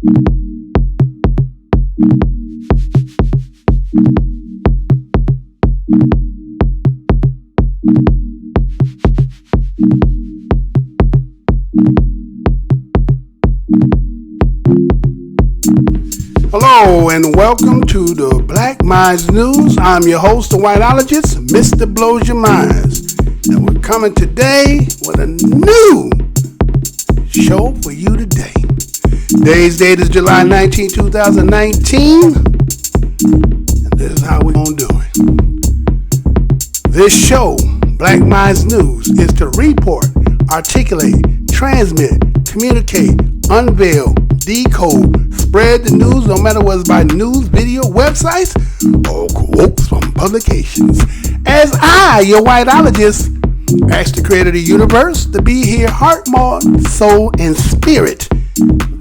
Hello and welcome to the Black MINDZ News. I'm your host, the whiteologist, Mr. Blows Your Minds. And we're coming today with a new show for you today. Today's date is July 19, 2019. And this is how we're going to do it. This show, Black MINDZ News, is to report, articulate, transmit, communicate, unveil, decode, spread the news, no matter whether it's by news, video, websites, or quotes from publications. As I, your whiteologist, ask the creator of the universe to be here, heart, mind, soul, and spirit.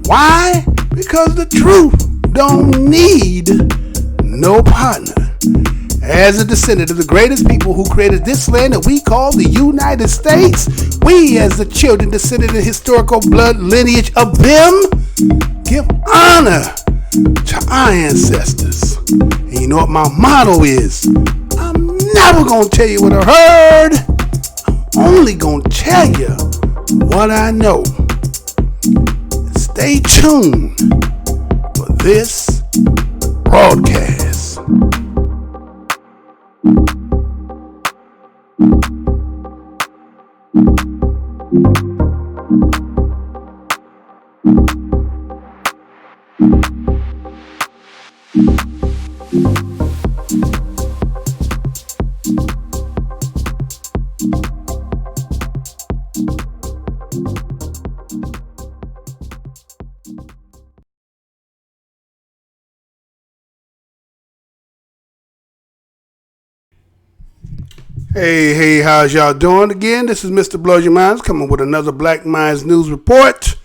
Why? Because the truth don't need no partner. As a descendant of the greatest people who created this land that we call the United States, we as the children descended in historical blood lineage of them, give honor to our ancestors. And you know what my motto is? I'm never going to tell you what I heard. I'm only going to tell you what I know. Stay tuned for this broadcast. Hey, how's y'all doing? Again, this is Mr. Blows Your Minds coming with another Black MINDZ News report.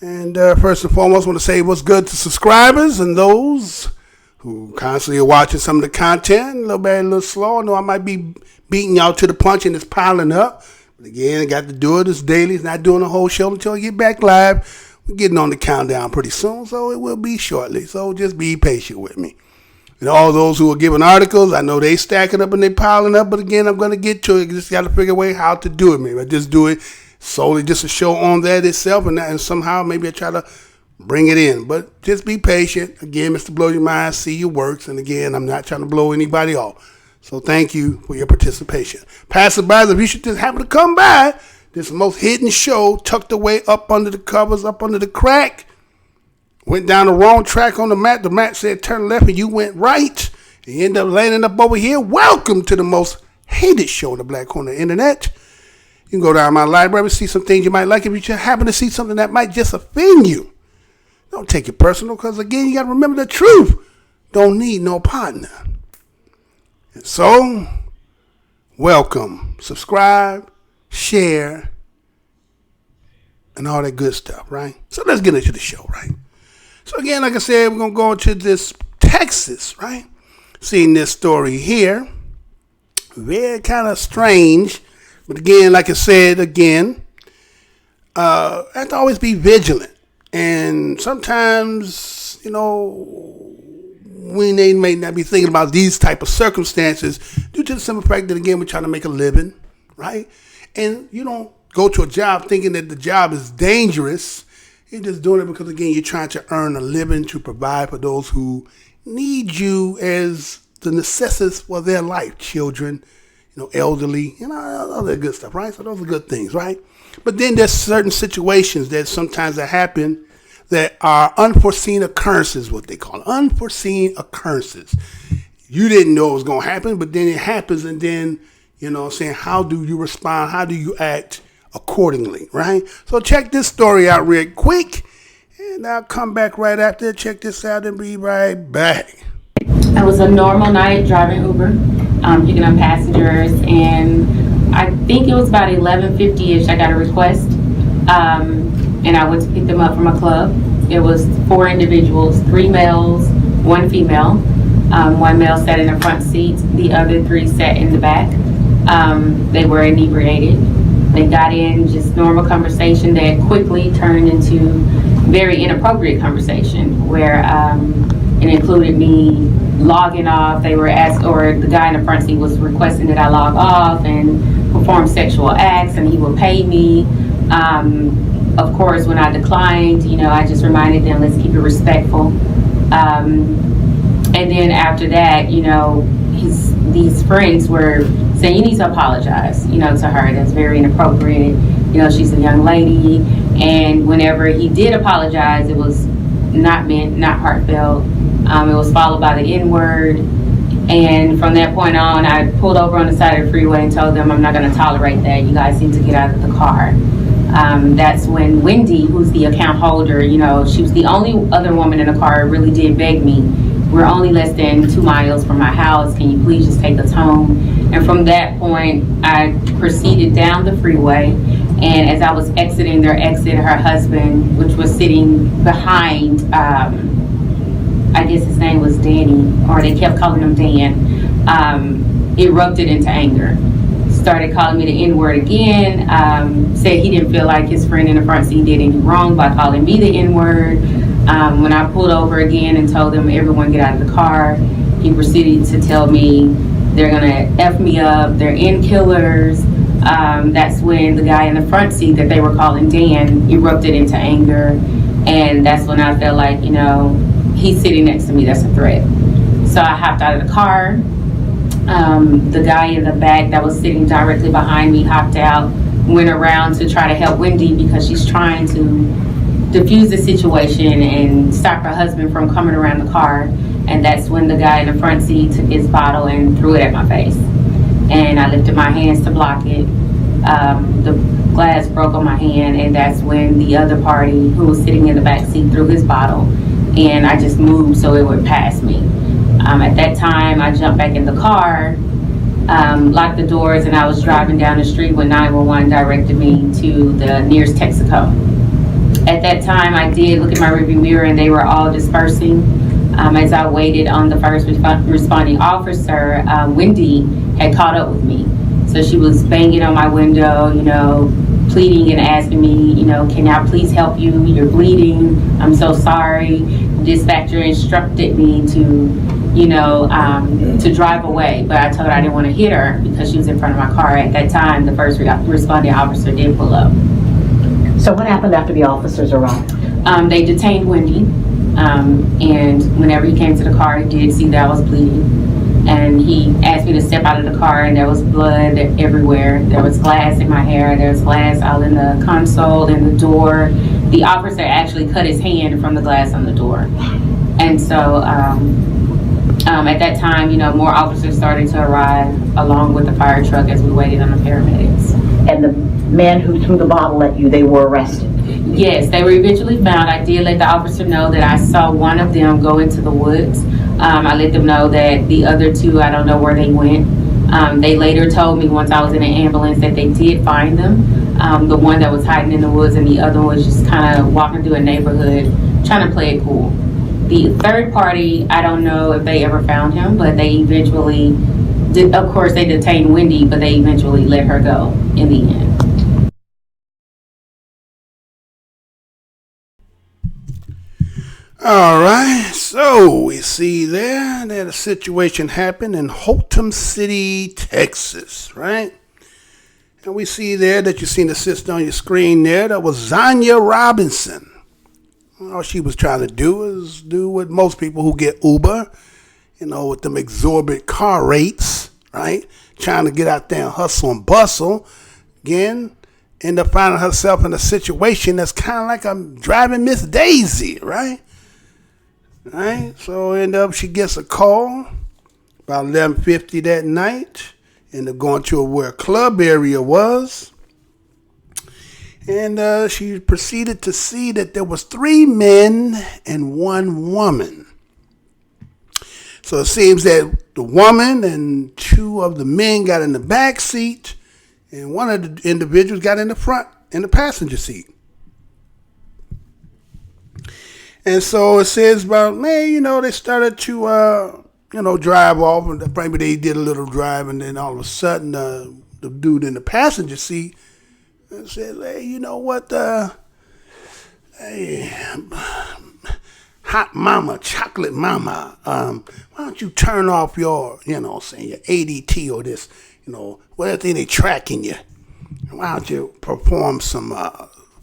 And first and foremost, I want to say what's good to subscribers and those who constantly are watching some of the content. A little bit, a little slow. I know I might be beating y'all to the punch and it's piling up. But again, I got to do it. It's daily. It's not doing a whole show until I get back live. We're getting on the countdown pretty soon, so it will be shortly. So just be patient with me. And all those who are giving articles, I know they stacking up and they piling up. But again, I'm going to get to it. Just got to figure a way how to do it. Maybe I just do it solely just a show on that itself. And somehow maybe I try to bring it in. But just be patient. Again, Mr. Blow Your Mind, see your works. And again, I'm not trying to blow anybody off. So thank you for your participation. Passerbys, if you should just happen to come by, this most hidden show tucked away up under the covers, up under the crack. Went down the wrong track on the map. The map said turn left and you went right. And you end up landing up over here. Welcome to the most hated show in the black corner of the internet. You can go down my library, see some things you might like. If you just happen to see something that might just offend you, don't take it personal, because again, you got to remember the truth. Don't need no partner. And so, welcome. Subscribe, share, and all that good stuff, right? So let's get into the show, right? So again, like I said, we're going to go into this Texas, right? Seeing this story here. Very kind of strange. But again, like I said, again, have to always be vigilant. And sometimes, you know, when they may not be thinking about these type of circumstances, due to the simple fact that, again, we're trying to make a living, right? And you don't go to a job thinking that the job is dangerous. You're just doing it because, again, you're trying to earn a living to provide for those who need you as the necessities for their life. Children, you know, elderly, you know, all that good stuff, right? So those are good things, right? But then there's certain situations that sometimes that happen that are unforeseen occurrences, what they call unforeseen occurrences. You didn't know it was going to happen, but then it happens, and then, you know what I'm saying, how do you respond? How do you act accordingly, right? So check this story out real quick, and I'll come back right after. Check this out and be right back. It was a normal night driving Uber, picking up passengers, and I think it was about 11:50ish. I got a request, and I went to pick them up from a club. It was 4 individuals, 3 males, 1 female. 1 male sat in the front seat, the other 3 sat in the back. They were inebriated. They got in just normal conversation that quickly turned into very inappropriate conversation where it included me logging off. They were asked, or the guy in the front seat was requesting that I log off and perform sexual acts, and he would pay me. Of course, when I declined, I just reminded them, let's keep it respectful. And then after that, these friends were saying, you need to apologize, to her. That's very inappropriate. She's a young lady. And whenever he did apologize, it was not meant, not heartfelt. It was followed by the N-word. And from that point on, I pulled over on the side of the freeway and told them, I'm not going to tolerate that. You guys need to get out of the car. That's when Wendy, who's the account holder, she was the only other woman in the car, really did beg me. We're only less than 2 miles from my house. Can you please just take us home? And from that point, I proceeded down the freeway. And as I was exiting their exit, her husband, which was sitting behind, I guess his name was Danny, or they kept calling him Dan, erupted into anger. Started calling me the N-word again, said he didn't feel like his friend in the front seat did any wrong by calling me the N-word. When I pulled over again and told them everyone get out of the car, he proceeded to tell me they're gonna F me up, they're in killers. That's when the guy in the front seat that they were calling Dan erupted into anger. And that's when I felt like, he's sitting next to me, that's a threat. So I hopped out of the car. The guy in the back that was sitting directly behind me hopped out, went around to try to help Wendy because she's trying to diffuse the situation and stop her husband from coming around the car. And that's when the guy in the front seat took his bottle and threw it at my face. And I lifted my hands to block it. The glass broke on my hand, and that's when the other party who was sitting in the back seat threw his bottle, and I just moved so it would pass me. At that time, I jumped back in the car, locked the doors, and I was driving down the street when 911 directed me to the nearest Texaco. At that time, I did look at my rearview mirror, and they were all dispersing. As I waited on the first responding officer, Wendy had caught up with me. So she was banging on my window, pleading and asking me, can I please help you? You're bleeding. I'm so sorry. Dispatcher instructed me to drive away, but I told her I didn't want to hit her because she was in front of my car. At that time, the first responding officer did pull up. So what happened after the officers arrived? They detained Wendy, and whenever he came to the car, he did see that I was bleeding. And he asked me to step out of the car, and there was blood everywhere. There was glass in my hair. There was glass all in the console and the door. The officer actually cut his hand from the glass on the door. And so at that time, more officers started to arrive along with the fire truck as we waited on the paramedics. And the man who threw the bottle at you, they were arrested? Yes, they were eventually found. I did let the officer know that I saw one of them go into the woods. I let them know that the other two, I don't know where they went. They later told me once I was in an ambulance that they did find them. The one that was hiding in the woods and the other one was just kind of walking through a neighborhood trying to play it cool. The third party, I don't know if they ever found him, but they eventually did. Of course, they detained Wendy, but they eventually let her go in the end. All right, so we see there that a situation happened in Holton City, Texas, right? And we see there that you seen the sister on your screen there. That was ZONYA Robinson. All she was trying to do is do what most people who get Uber, with them exorbitant car rates, right? Trying to get out there and hustle and bustle. Again, end up finding herself in a situation that's kind of like I'm driving Miss Daisy, right? Right, so she gets a call about 11:50 that night, end up going to where a club area was, and she proceeded to see that there was 3 men and 1 woman. So it seems that the woman and 2 of the men got in the back seat, and one of the individuals got in the front, in the passenger seat. And so it says about, they started to, drive off, and maybe they did a little drive, and then all of a sudden, the dude in the passenger seat and says, hey, you know what, hey, hot mama, chocolate mama, why don't you turn off your, you know, saying your ADT or this, you know, whatever they tracking you. Why don't you perform some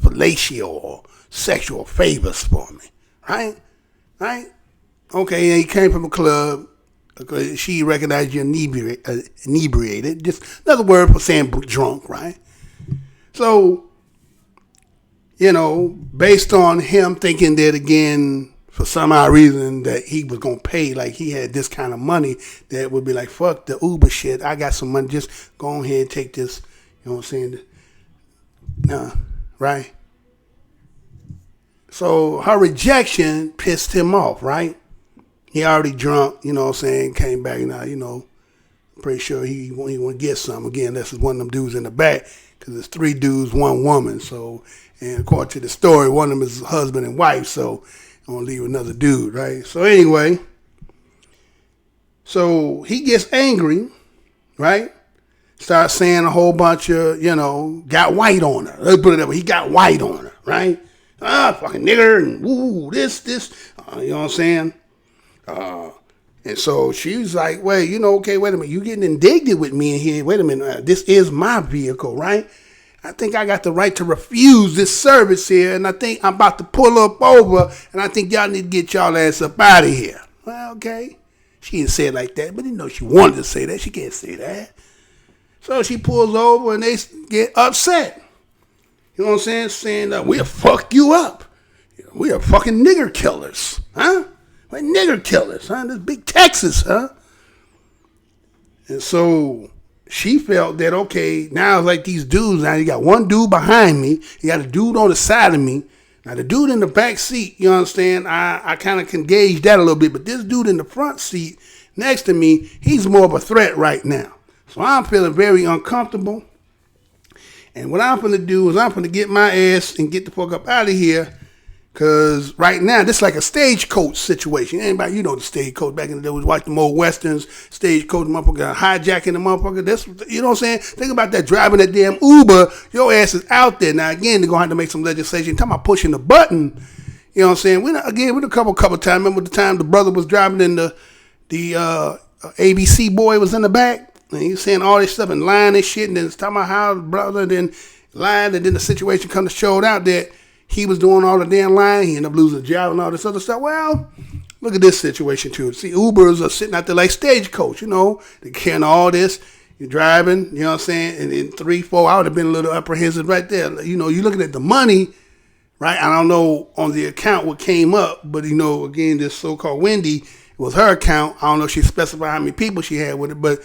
fellatio or sexual favors for me, right? Right? Okay, and he came from a club. She recognized you inebriated. Just another word for saying drunk, right? So, you know, based on him thinking that, again, for some odd reason that he was going to pay, like he had this kind of money that would be like, fuck the Uber shit. I got some money. Just go ahead and take this, you know what I'm saying? Right? So her rejection pissed him off, right? He already drunk, you know what I'm saying, came back now, you know, pretty sure he want to get some. Again, this is one of them dudes in the back, because it's 3 dudes, 1 woman. So, and according to the story, one of them is husband and wife, so I'm going to leave another dude, right? So anyway, so he gets angry, right? Starts saying a whole bunch of, you know, got white on her. Let's put it that way. He got white on her, right? Fucking nigger, and woo, this, you know what I'm saying? And so she was like, wait, you know, okay, wait a minute. You getting indignant with me in here. Wait a minute. This is my vehicle, right? I think I got the right to refuse this service here. And I think I'm about to pull up over. And I think y'all need to get y'all ass up out of here. Well, okay. She didn't say it like that. But you know she wanted to say that. She can't say that. So she pulls over and they get upset. You know what I'm saying? Saying, we'll fuck you up. We are fucking nigger killers. Huh? We're nigger killers, huh? This big Texas, huh? And so she felt that, okay, now it's like these dudes. Now you got one dude behind me. You got a dude on the side of me. Now the dude in the back seat, you understand, I kind of can gauge that a little bit. But this dude in the front seat next to me, he's more of a threat right now. So I'm feeling very uncomfortable. And what I'm going to do is I'm going to get my ass and get the fuck up out of here. Because right now, this is like a stagecoach situation. Anybody, you know the stagecoach. Back in the day, we watched the old westerns, stagecoach, motherfucker, hijacking the motherfucker. That's, you know what I'm saying? Think about that, driving that damn Uber. Your ass is out there. Now, again, they're going to have to make some legislation. Talking about pushing the button. You know what I'm saying? We a couple times. Remember the time the brother was driving in the ABC boy was in the back? And he was saying all this stuff and lying and shit. And then it's talking about how the brother then lied. And then the situation come to show out that he was doing all the damn lying. He ended up losing a job and all this other stuff. Well, look at this situation too. See, Ubers are sitting out there like stagecoach, you know. They're carrying all this. You're driving, you know what I'm saying? And in 3-4, I would have been a little apprehensive right there. You know, you're looking at the money, right? I don't know on the account what came up, but, you know, again, this so-called Wendy, it was her account. I don't know if she specified how many people she had with it, but,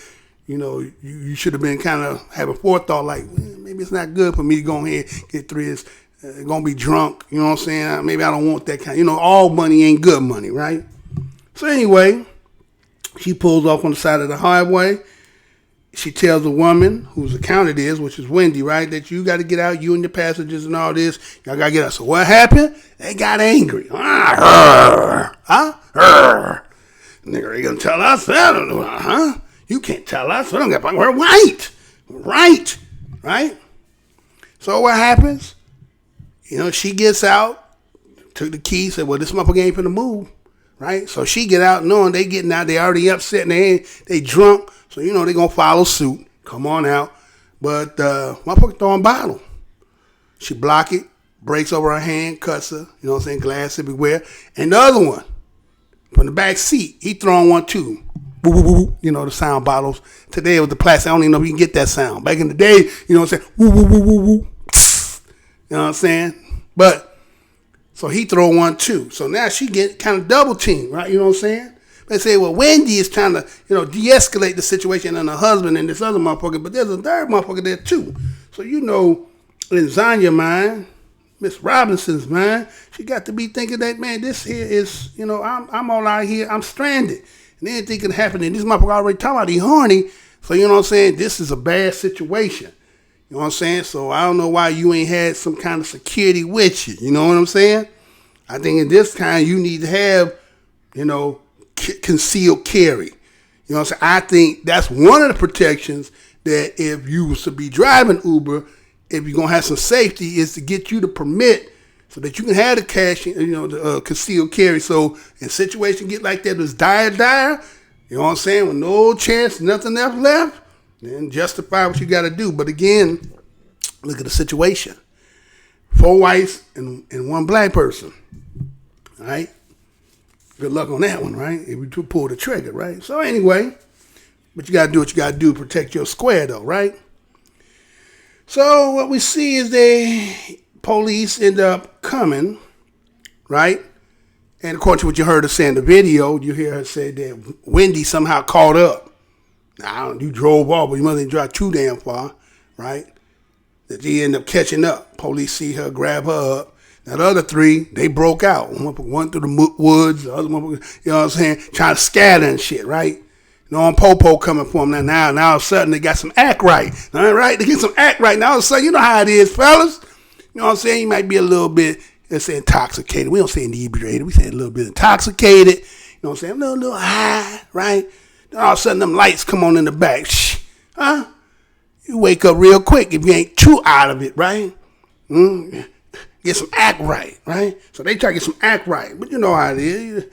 you know, you should have been kind of having forethought, like, maybe it's not good for me to go ahead and get 3 years. Gonna be drunk, you know what I'm saying? Maybe I don't want that kind. You know, all money ain't good money, right? So anyway, she pulls off on the side of the highway. She tells the woman whose account it is, which is Wendy, right, that you got to get out, you and your passengers and all this. Y'all got to get out. So what happened? They got angry. Nigga, you gonna tell us that? Huh? You can't tell us. We're white. Right? So what happens? You know, she gets out, took the key, said, well, this motherfucker ain't finna move, right? So she get out knowing they getting out, they already upset, and they drunk, so, you know, they gonna follow suit, come on out. But motherfucker throwing bottle. She block it, breaks over her hand, cuts her, you know what I'm saying, glass everywhere. And the other one, from the back seat, he throwing one too. Woo, woo, woo, you know, the sound bottles. Today it was the plastic, I don't even know if you can get that sound. Back in the day, you know what I'm saying, woo, woo, woo, woo, woo. You know what I'm saying? But, so he throw one too. So now she get kind of double teamed, right? You know what I'm saying? They say, well, Wendy is trying to, you know, de-escalate the situation and her husband and this other motherfucker, but there's a third motherfucker there too. So, you know, in ZONYA mind, Miss Robinson's mind, she got to be thinking that, man, this here is, you know, I'm all out here, I'm stranded. And anything can happen. And this motherfucker already talking about he horny. So, you know what I'm saying? This is a bad situation. You know what I'm saying? So I don't know why you ain't had some kind of security with you. You know what I'm saying? I think in this kind, you need to have, you know, concealed carry. You know what I'm saying? I think that's one of the protections that if you was to be driving Uber, if you're going to have some safety, is to get you the permit so that you can have the cash, the concealed carry. So in situation get like that, it's dire, you know what I'm saying, with no chance, nothing else left, then justify what you got to do. But again, look at the situation. 4 whites and 1 black person, all right? Good luck on that one, right? If you pull the trigger, right? So anyway, but you got to do what you got to do to protect your square, though, right? So what we see is the police end up coming, right? And according to what you heard her say in the video, you hear her say that Wendy somehow caught up. Now, you drove off, but you mustn't drive too damn far, right? That she ended up catching up. Police see her, grab her up. Now, the other 3, they broke out. One through the woods, the other one, you know what I'm saying, trying to scatter and shit, right? On Popo coming for them. Now all of a sudden, they got some act right. All right? They get some act right. Now, all of a sudden, you know how it is, fellas. You know what I'm saying? You might be a little bit, let's say, intoxicated. We don't say inebriated. We say a little bit intoxicated. You know what I'm saying? A little high, right? Then all of a sudden, them lights come on in the back. Shh. Huh? You wake up real quick if you ain't too out of it, right? Get some act right, right? So they try to get some act right. But you know how it is.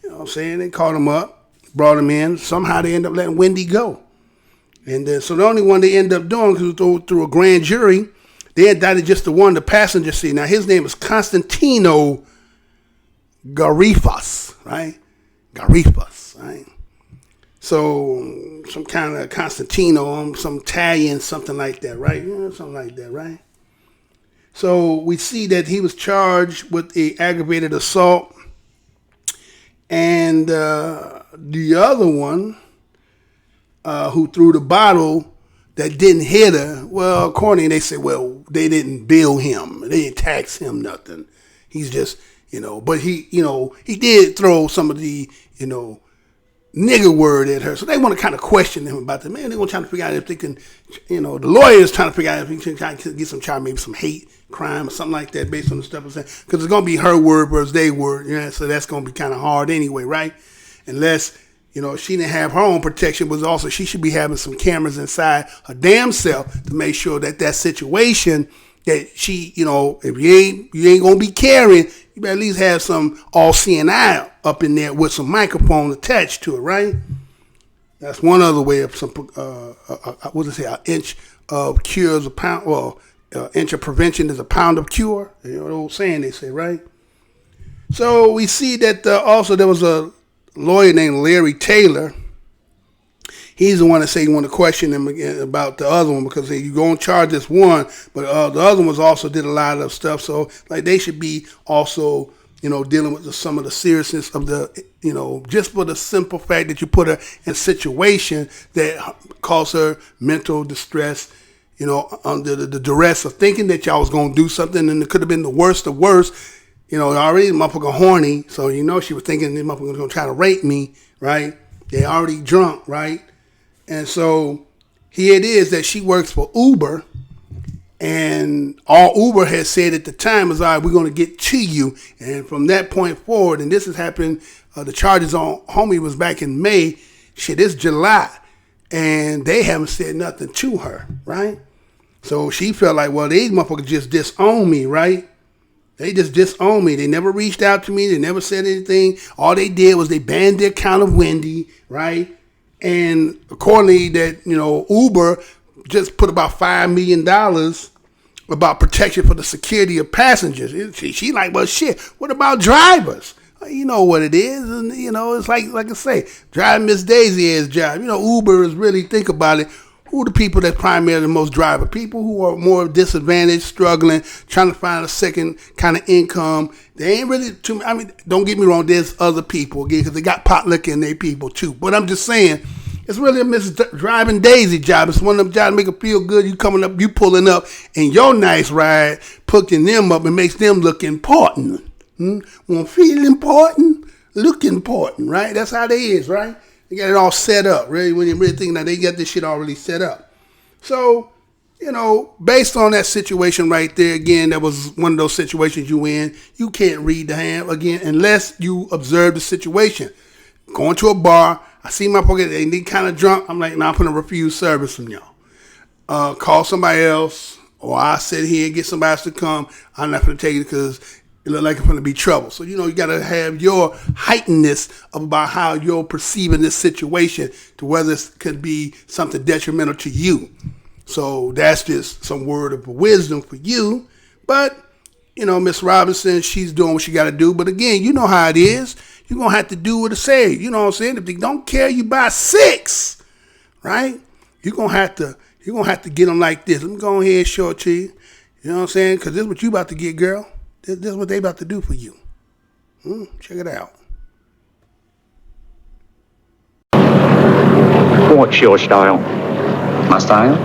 You know what I'm saying? They called them up, brought them in. Somehow they end up letting Wendy go. And so the only one they end up doing, because through a grand jury, they indicted just the one, the passenger seat. Now, his name is Constantino Garifas, right? Garifas, right? So some kind of Constantino, some Italian, something like that, right? Yeah, something like that, right? So we see that he was charged with a aggravated assault. And the other one, who threw the bottle that didn't hit her, well, according, they say, well, they didn't bill him. They didn't tax him nothing. He's just, but he did throw some of the, nigger word at her. So they want to kind of question him about that. Man, they're going to try to figure out if they can, the lawyers trying to figure out if he can try to get maybe some hate crime or something like that based on the stuff I'm saying. Because it's going to be her word versus their word. So that's going to be kind of hard anyway, right? Unless, she didn't have her own protection, but also she should be having some cameras inside her damn self to make sure that situation that she, if you ain't going to be carrying, you better at least have some all-seeing eye up in there with some microphone attached to it, right? That's one other way of some, an inch of cure is a pound, well, inch of prevention is a pound of cure. The old saying they say, right? So we see that also there was a lawyer named Larry Taylor. He's the one that said you want to question him again about the other one because you're going to charge this one, but the other ones also did a lot of stuff. So like they should be also, dealing with some of the seriousness of the, just for the simple fact that you put her in a situation that caused her mental distress, under the duress of thinking that y'all was going to do something, and it could have been the worst of worst. Already the motherfucker horny, so she was thinking the motherfucker was going to try to rape me, right? They already drunk, right? And so here it is that she works for Uber, and all Uber had said at the time was, all right, we're going to get to you. And from that point forward, and this has happened, the charges on homie was back in May. Shit, it's July, and they haven't said nothing to her, right? So she felt like, well, these motherfuckers just disown me, right? They just disowned me. They never reached out to me. They never said anything. All they did was they banned the account of Wendy, right? And accordingly, that, Uber just put about $5 million about protection for the security of passengers. She like, well, shit, what about drivers? You know what it is. And, it's like I say, driving Miss Daisy ass job. Uber is really, think about it, who are the people that primarily the most driver? People who are more disadvantaged, struggling, trying to find a second kind of income. They ain't really too, don't get me wrong, there's other people, again, because they got pot liquor in their people too. But I'm just saying, it's really a Miss Driving Daisy job. It's one of them jobs to make it feel good. You coming up, you pulling up, and your nice ride, picking them up and makes them look important. Won't feel important, look important, right? That's how they is, right? They got it all set up, really. When you really think that they got this shit already set up. So, based on that situation right there, again, that was one of those situations you in. You can't read the hand, again, unless you observe the situation. Going to a bar, I see my pocket, they kind of drunk. I'm like, nah, I'm going to refuse service from y'all. Call somebody else, or I sit here and get somebody else to come, I'm not going to take it because it look like it's going to be trouble. So, you got to have your heightenedness about how you're perceiving this situation to whether it could be something detrimental to you. So that's just some word of wisdom for you. But, Miss Robinson, she's doing what she got to do. But again, you know how it is. You're going to have to do what it says. You know what I'm saying? If they don't carry you by 6, right? You're going to have to get them like this. Let me go ahead and show it to you. You know what I'm saying? Because this is what you about to get, girl. This is what they about to do for you. Check it out. What's your style? My style?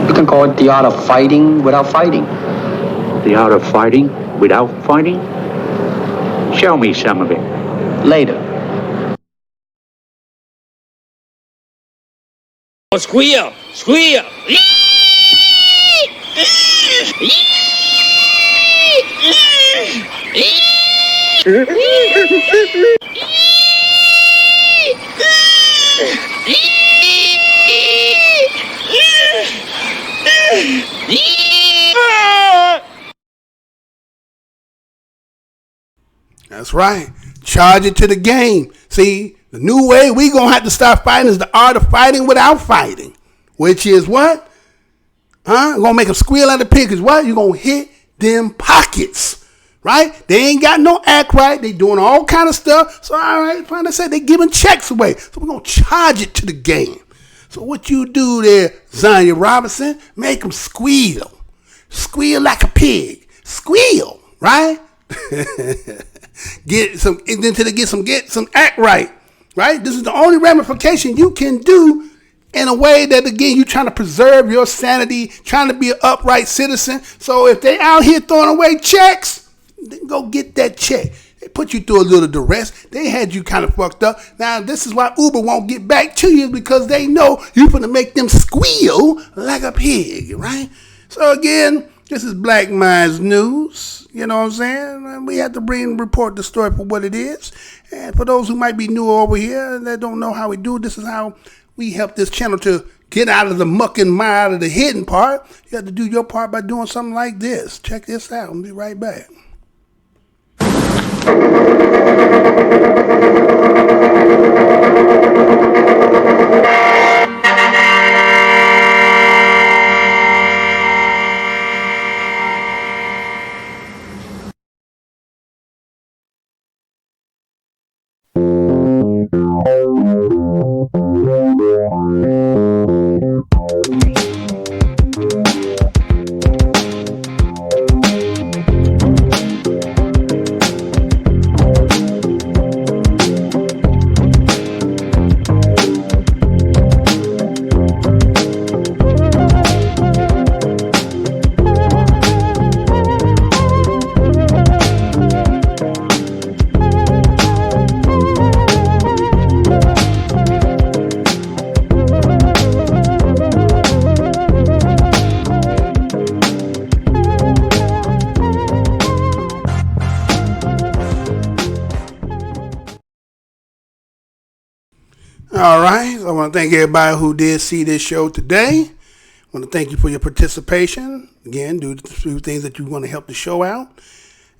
You can call it the art of fighting without fighting. The art of fighting without fighting? Show me some of it. Later. Squeal! Squeal! That's right. Charge it to the game. See, the new way we going to have to start fighting is the art of fighting without fighting. Which is what? Going to make them squeal at the pig. Is what? You're going to hit them pockets. Right? They ain't got no act right. They doing all kind of stuff. So, all right, trying to say they giving checks away. So, we're going to charge it to the game. So, what you do there, ZONYA Robinson, make them squeal. Squeal like a pig. Squeal. Right? Get some act right. Right? This is the only ramification you can do in a way that, again, you're trying to preserve your sanity, trying to be an upright citizen. So if they out here throwing away checks, then go get that check. They put you through a little duress. They had you kind of fucked up. Now, this is why Uber won't get back to you, because they know you're going to make them squeal like a pig, right? So, again, this is Black Minds News. You know what I'm saying? We have to report the story for what it is. And for those who might be new over here and that don't know how we do, this is how we help this channel to get out of the muck and mire, out of the hidden part. You have to do your part by doing something like this. Check this out. I'll be right back. All right. So I want to thank everybody who did see this show today. I want to thank you for your participation. Again, do the few things that you want to help the show out.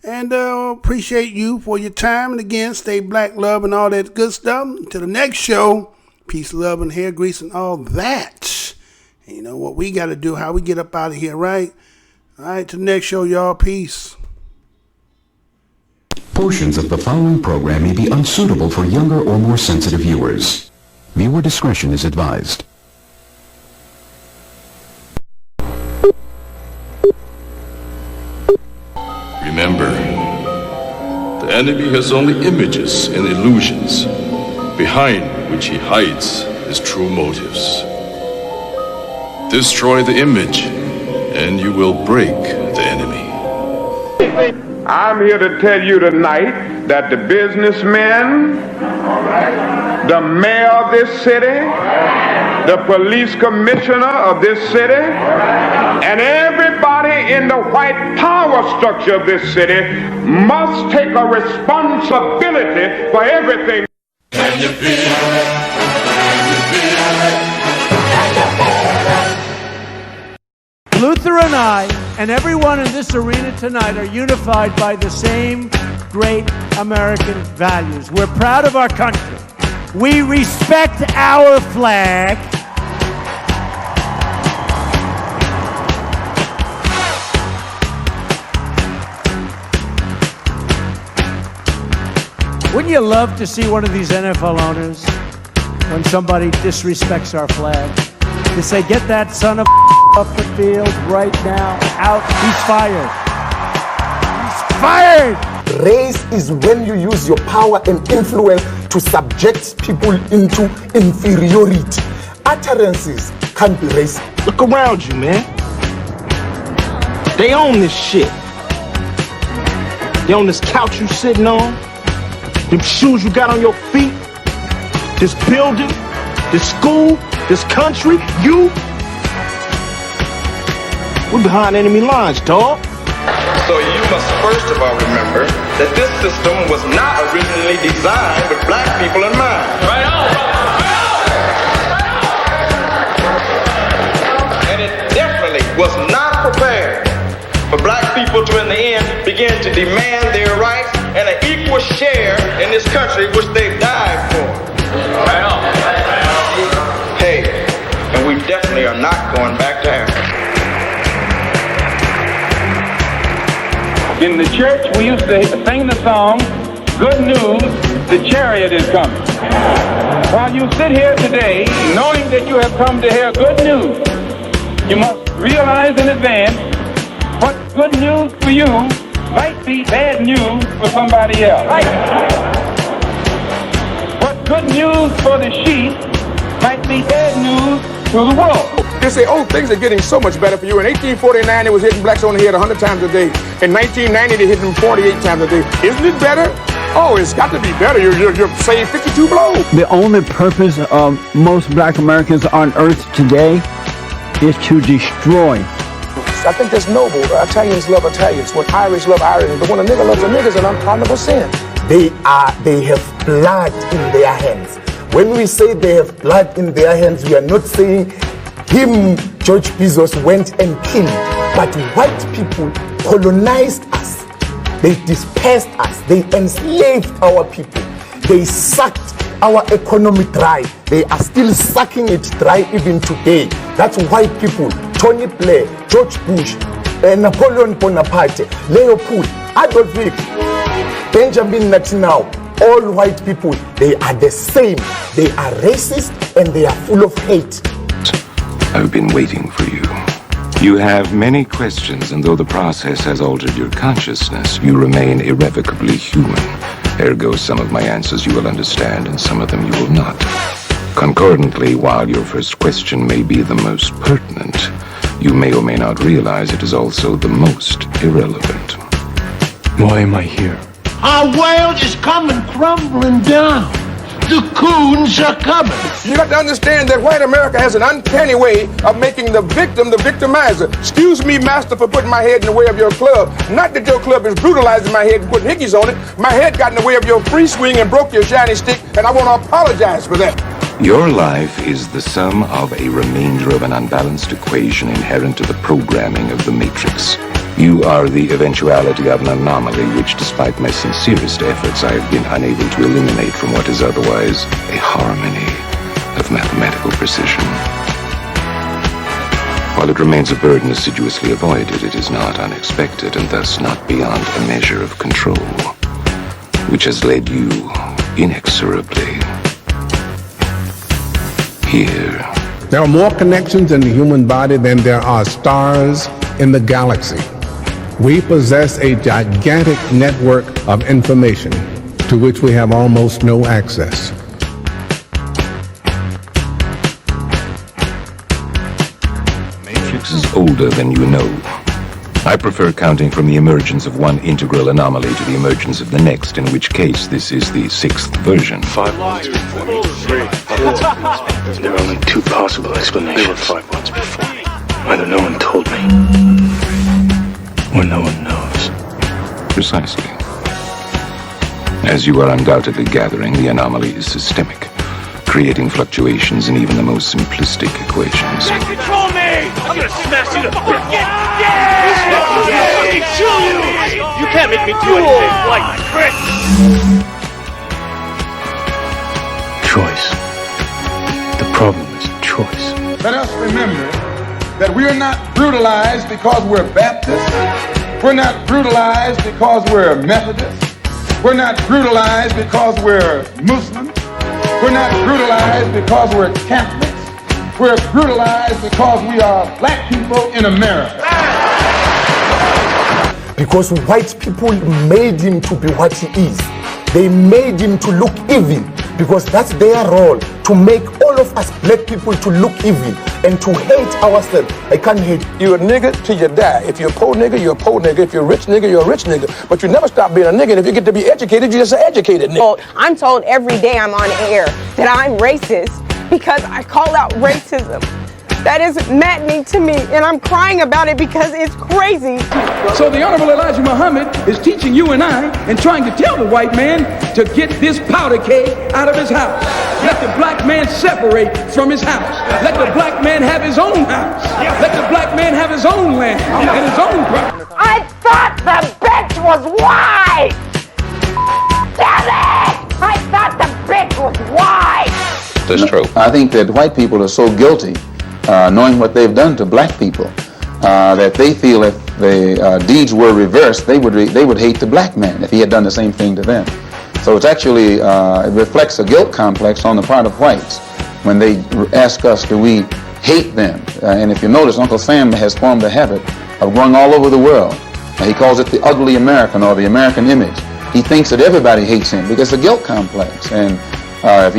And appreciate you for your time. And again, stay black, love, and all that good stuff. Until the next show, peace, love, and hair grease, and all that. And you know what we got to do, how we get up out of here, right? All right, till the next show, y'all. Peace. Portions of the following program may be unsuitable for younger or more sensitive viewers. Viewer discretion is advised. Remember, the enemy has only images and illusions, behind which he hides his true motives. Destroy the image, and you will break the enemy. I'm here to tell you tonight that the businessmen, the mayor of this city, the police commissioner of this city, and everybody in the white power structure of this city must take a responsibility for everything. Can you feel it? Luther and I, and everyone in this arena tonight, are unified by the same great American values. We're proud of our country. We respect our flag. Wouldn't you love to see one of these NFL owners, when somebody disrespects our flag, to say, get that son of off the field right now, out, he's fired. He's fired! Race is when you use your power and influence to subject people into inferiority. Utterances can't be racist. Look around you, man. They own this shit. They own this couch you sitting on, them shoes you got on your feet, this building, this school, this country, you. We're behind enemy lines, dog. So you must first of all remember that this system was not originally designed with black people in mind. Right on, and it definitely was not prepared for black people to, in the end, begin to demand their rights and an equal share in this country which they've died for. Right on. Hey, and we definitely are not going back to Africa. In the church, we used to sing the song, "Good news, the chariot is coming." While you sit here today, knowing that you have come to hear good news, you must realize in advance what good news for you might be bad news for somebody else. What good news for the sheep might be bad news to the wolf. They say, oh, things are getting so much better for you. In 1849, it was hitting blacks on the head 100 times a day. In 1990, they hit them 48 times a day. Isn't it better? Oh, it's got to be better. You're saying 52 blows. The only purpose of most black Americans on earth today is to destroy. I think that's noble. Italians love Italians. When Irish love Irish. But when a nigga loves a nigga, it's an unpardonable sin. They have blood in their hands. When we say they have blood in their hands, we are not saying him, George Bezos, went and killed. But white people colonized us. They dispersed us. They enslaved our people. They sucked our economy dry. They are still sucking it dry even today. That's white people. Tony Blair, George Bush, Napoleon Bonaparte, Leopold, Adolf Hitler, Benjamin Netanyahu. All white people, they are the same. They are racist and they are full of hate. I've been waiting for you. You have many questions, and though the process has altered your consciousness, you remain irrevocably human. Ergo, some of my answers you will understand, and some of them you will not. Concordantly, while your first question may be the most pertinent, you may or may not realize it is also the most irrelevant. Why am I here? Our world is coming crumbling down. The coons are coming. You got to understand that white America has an uncanny way of making the victim the victimizer. Excuse me, master, for putting my head in the way of your club. Not that your club is brutalizing my head and putting hickeys on it. My head got in the way of your free swing and broke your shiny stick, and I want to apologize for that. Your life is the sum of a remainder of an unbalanced equation inherent to the programming of the Matrix. You are the eventuality of an anomaly which, despite my sincerest efforts, I have been unable to eliminate from what is otherwise a harmony of mathematical precision. While it remains a burden assiduously avoided, it is not unexpected and thus not beyond a measure of control, which has led you inexorably here. There are more connections in the human body than there are stars in the galaxy. We possess a gigantic network of information to which we have almost no access. The Matrix is older than you know. I prefer counting from the emergence of one integral anomaly to the emergence of the next, in which case this is the sixth version. 5 months before me. 3. There are only 2 possible explanations. There were 5 months before me. Either no one told me, or no one knows. Precisely. As you are undoubtedly gathering, the anomaly is systemic, creating fluctuations in even the most simplistic equations. Control me! I'm gonna smash you to bits. You can't make me do anything like Chris. Choice. The problem is choice. Let us remember that we are not brutalized because we're Baptists. We're not brutalized because we're Methodists. We're not brutalized because we're Muslims. We're not brutalized because we're Catholics. We're brutalized because we are black people in America. Because white people made him to be what he is. They made him to look evil, because that's their role, to make all of us black people to look evil and to hate ourselves. I can't hate. You're a nigga till you die. If you're a poor nigga, you're a poor nigga. If you're a rich nigga, you're a rich nigga. But you never stop being a nigga. And if you get to be educated, you're just an educated nigga. Well, I'm told every day I'm on air that I'm racist because I call out racism. That is maddening to me, and I'm crying about it because it's crazy. So the Honorable Elijah Muhammad is teaching you and I and trying to tell the white man to get this powder keg out of his house. Let the black man separate from his house. Let the black man have his own house. Let the black man have his own land and his own property. I thought the bitch was white! Damn it! I thought the bitch was white! That's true. I think that white people are so guilty, knowing what they've done to black people, that they feel if the deeds were reversed, they would hate the black man if he had done the same thing to them. So it's actually, it reflects a guilt complex on the part of whites when they ask us, do we hate them? And if you notice, Uncle Sam has formed a habit of going all over the world. He calls it the ugly American, or the American image. He thinks that everybody hates him because it's a guilt complex. And if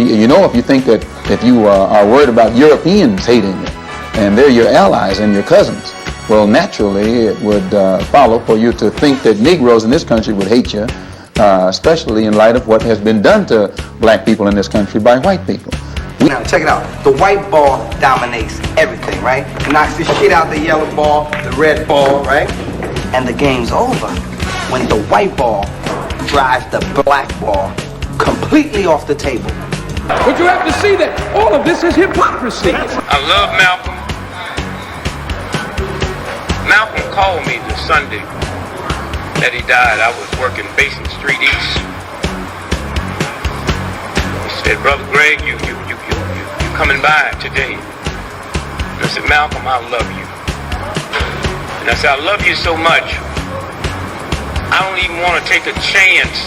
you think that if you are worried about Europeans hating you, and they're your allies and your cousins, well, naturally it would follow for you to think that Negroes in this country would hate you, especially in light of what has been done to black people in this country by white people. Now, check it out. The white ball dominates everything, right? Knocks the shit out the yellow ball, the red ball, right? And the game's over when the white ball drives the black ball completely off the table. But you have to see that all of this is hypocrisy. I love Malcolm. Malcolm called me the Sunday that he died. I was working Basin Street East. He said, "Brother Greg, you coming by today?" And I said, "Malcolm, I love you." And I said, "I love you so much, I don't even want to take a chance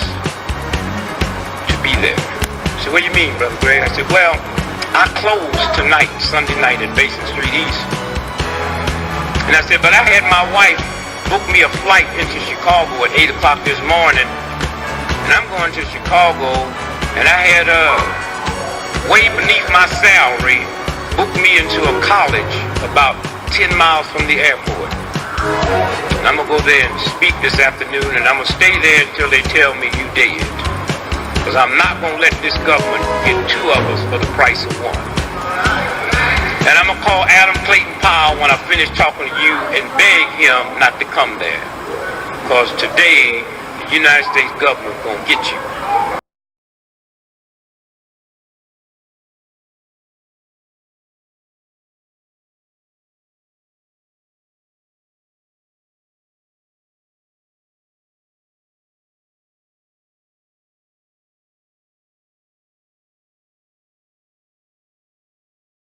to be there." He said, "What do you mean, Brother Greg?" I said, "Well, I close tonight, Sunday night at Basin Street East." And I said, "But I had my wife book me a flight into Chicago at 8 o'clock this morning. And I'm going to Chicago, and I had way beneath my salary booked me into a college about 10 miles from the airport. And I'm going to go there and speak this afternoon, and I'm going to stay there until they tell me you dead. Because I'm not going to let this government get two of us for the price of one. And I'm going to call Adam Clayton Powell when I finish talking to you and beg him not to come there. Because today, the United States government is going to get you."